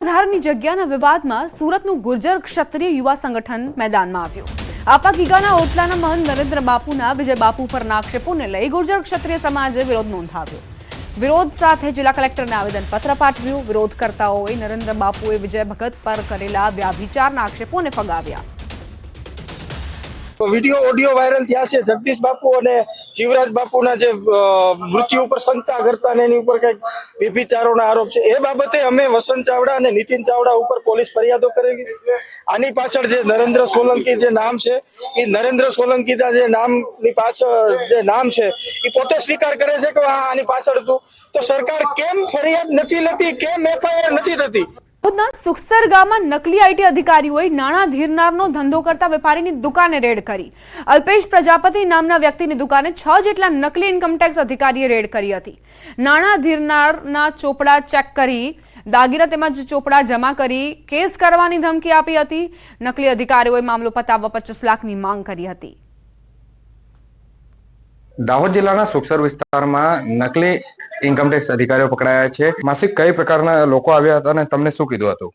ધારની જગ્યાના વિવાદમાં સુરતનું ગુર્જર ક્ષત્રિય યુવા સંગઠન મેદાનમાં આવ્યું। આપા ગીગાના ઓટલાના મહંત નરેન્દ્ર બાપુના વિજય બાપુ પરના આક્ષેપોને લઈ ગુર્જર ક્ષત્રિય સમાજે વિરોધ નોંધાવ્યો। વિરોધ સાથે જિલ્લા કલેક્ટરને આવેદનપત્ર પાઠવ્યું। વિરોધકર્તાઓએ નરેન્દ્ર બાપુએ વિજય ભગત પર કરેલા વ્યભિચારના આક્ષેપોને ફગાવ્યા। वीडियो ऑडियो वायरल थया छे जगदीश बापू और जीवराज बापूना जे मृत्यु पर शंका करता ने एनी उपर कई व्यभिचारोना आरोप छे। ए बाबते अमे वसंत चावड़ा अने नितिन चावड़ा उपर पोलीस फरियादो करेली। आनी पाछळ जे नरेंद्र सोलंकी जे नाम छे ए नरेंद्र सोलंकीना जे नामनी पाछळ जे नाम छे ए पोते स्वीकार करे छे के आनी पाछळ तो सरकार केम फरियाद नथी लेती, केम एफआईआर नथी थती। सुखसर गामમાં નકલી આઈટી અધિકારીઓએ નાણા ધીરનારનો ધંધો કરતા વેપારીની દુકાને રેડ કરી। અલ્પેશ પ્રજાપતિ નામના વ્યક્તિની દુકાને 6 જેટલા નકલી ઇન્કમટેક્સ અધિકારીએ રેડ કરી હતી। નાણા ધીરનારના ચોપડા ચેક કરી દાગીના તેમજ ચોપડા જમા કરી કેસ કરવાની ધમકી આપી હતી। નકલી અધિકારીઓએ મામલો પતાવવા 25 લાખની માંગ કરી હતી। દાહોદ જિલ્લાના સુખસર વિસ્તારમાં નકલી ઇન્કમટેક્સ અધિકારીઓ પકડાયા છે। માસિક કઈ પ્રકારના લોકો આવ્યા હતા અને તમને શું કીધું હતું?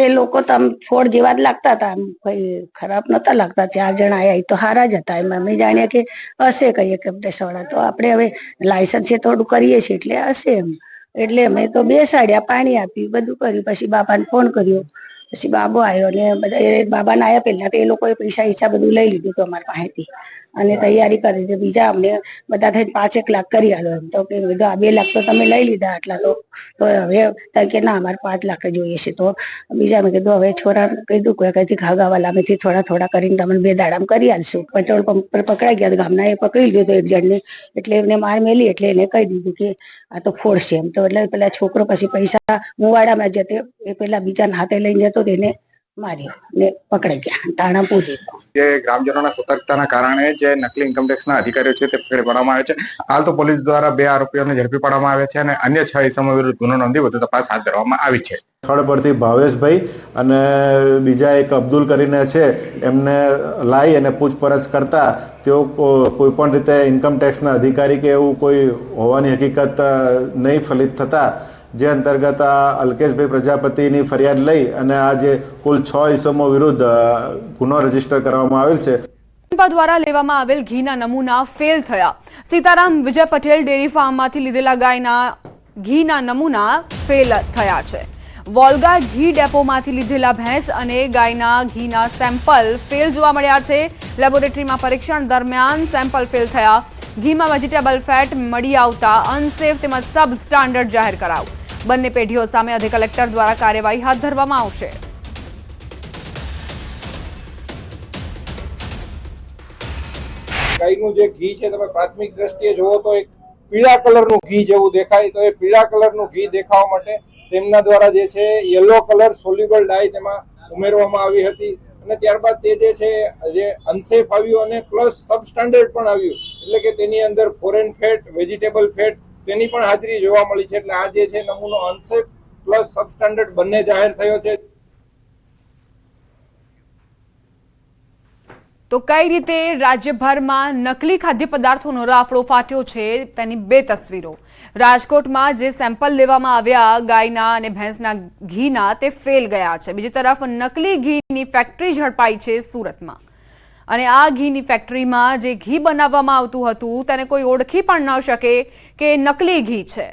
એ લોકો તમ ફોડ જેવા જ લાગતા હતા, કોઈ ખરાબ નતા લાગતા। 4 જણ આયા તો હારા જ હતા। અમે જાણ્યા કે હશે કહીએ કે વાળા તો આપણે હવે લાયસન્સ છે થોડું કરીએ છીએ એટલે હશે એમ એટલે અમે તો બેસાડ્યા, પાણી આપ્યું, બધું કર્યું। પછી બાબાને ફોન કર્યો, પછી બાબો આવ્યો ને બધા બાબાને આવ્યા પહેલા તો એ લોકોએ પૈસા હિસાબ બધું લઈ લીધું હતું અમારી પાસેથી અને તૈયારી કરી દીધી। બીજા અમને બધા થઈને 5-1 લાખ કરી આલો એમ તો કે 2 લાખ તો તમે લઈ લીધા આટલા તો હવે કે ના અમારે 5 લાખ જોઈએ છે। તો બીજા મેં કીધું હવે છોરા કીધું કઈથી ખાગાવાલા અમેથી થોડા કરીને તમને 2 દાડામાં કરી આલશું। પેટ્રોલ પંપ પર પકડાઈ ગયા ગામના એ પકડી લીધો એક જણને એટલે એમને માર મેલી એટલે એને કહી દીધું કે આ તો ફોડ છે એમ તો એટલે પેલા છોકરો પછી પૈસા મુવાડામાં જતે એ પેલા બીજાના હાથે લઈને જતો તેને માર્યો ને પકડાઈ ગયા, તાણા પૂરી। જે ગ્રામજનોના સતર્કતાના કારણે જે નકલી ઇન્કમટેક્સના અધિકારીઓ છે તે પકડી પાડવામાં આવે છે। હાલ તો પોલીસ દ્વારા 2 આરોપીઓને ઝડપી પાડવામાં આવ્યા છે અને અન્ય 6 ઇસમો વિરુદ્ધ ગુનો નોંધી વધુ તપાસ હાથ ધરવામાં આવી છે। સ્થળ પરથી ભાવેશભાઈ અને બીજા એક અબ્દુલ કરીને છે એમને લાવી અને પૂછપરછ કરતા તેઓ કોઈ પણ રીતે ઇન્કમટેક્સના અધિકારી કે એવું કોઈ હોવાની હકીકત નહીં ફલિત થતા જે અંતર્ગત આ અલ્કેશભાઈ પ્રજાપતિની ફરિયાદ લઈ અને આ જે કુલ 6 ઇસમો વિરુદ્ધ ગુનો રજીસ્ટર કરવામાં આવેલ છે। દ્વારા લેવામાં આવેલ ઘીના નમૂના ફેલ થયા। સીતારામ વિજય પટેલ ડેરી ફાર્મમાંથી લીધેલા ગાયના ઘીના નમૂના ફેલ થયા છે। વોલ્ગા ઘી ડેપોમાંથી લીધેલા ભેંસ અને ગાયના ઘીના સેમ્પલ ફેલ જોવા મળ્યા છે। લેબોરેટરીમાં પરીક્ષણ દરમિયાન સેમ્પલ ફેલ થયા। ઘીમાં વેજીટેબલ ફેટ મળી આવતા અનસેફ તેમજ સબ સ્ટાન્ડર્ડ જાહેર કરાયું। બંને પેઢીઓ સામે અધિક કલેક્ટર દ્વારા કાર્યવાહી હાથ ધરવામાં આવશે। ગાયનું જે ઘી છે તમે પ્રાથમિક દ્રષ્ટિએ જોવો તો એક પીળા કલરનું ઘી જેવું દેખાય, તો એ પીળા કલરનું ઘી દેખાવા માટે તેમના દ્વારા જે છે યલો કલર સોલ્યુબલ ડાય તેમાં ઉમેરવામાં આવી હતી અને ત્યારબાદ તે જે છે જે અનસેફ આવ્યું અને પ્લસ સબસ્ટાન્ડર્ડ પણ આવ્યું એટલે કે તેની અંદર ફોરેન ફેટ, વેજીટેબલ ફેટ તેની પણ હાજરી જોવા મળી છે। એટલે આ જે છે નમૂનો અનસેફ પ્લસ સબસ્ટાન્ડર્ડ બંને જાહેર થયો છે। તો કઈ રીતે રાજ્યભરમાં નકલી ખાદ્ય પદાર્થોનો રાફડો ફાટ્યો છે તેની 2 તસવીરો। રાજકોટમાં જે સેમ્પલ લેવામાં આવ્યા ગાયના અને ભેંસના ઘીના તે ફેલ ગયા છે। બીજી તરફ નકલી ઘીની ફેક્ટરી ઝડપાઈ છે સુરતમાં અને આ ઘીની ફેક્ટરીમાં જે ઘી બનાવવામાં આવતું હતું તેને કોઈ ઓળખી પણ ન શકે કે નકલી ઘી છે।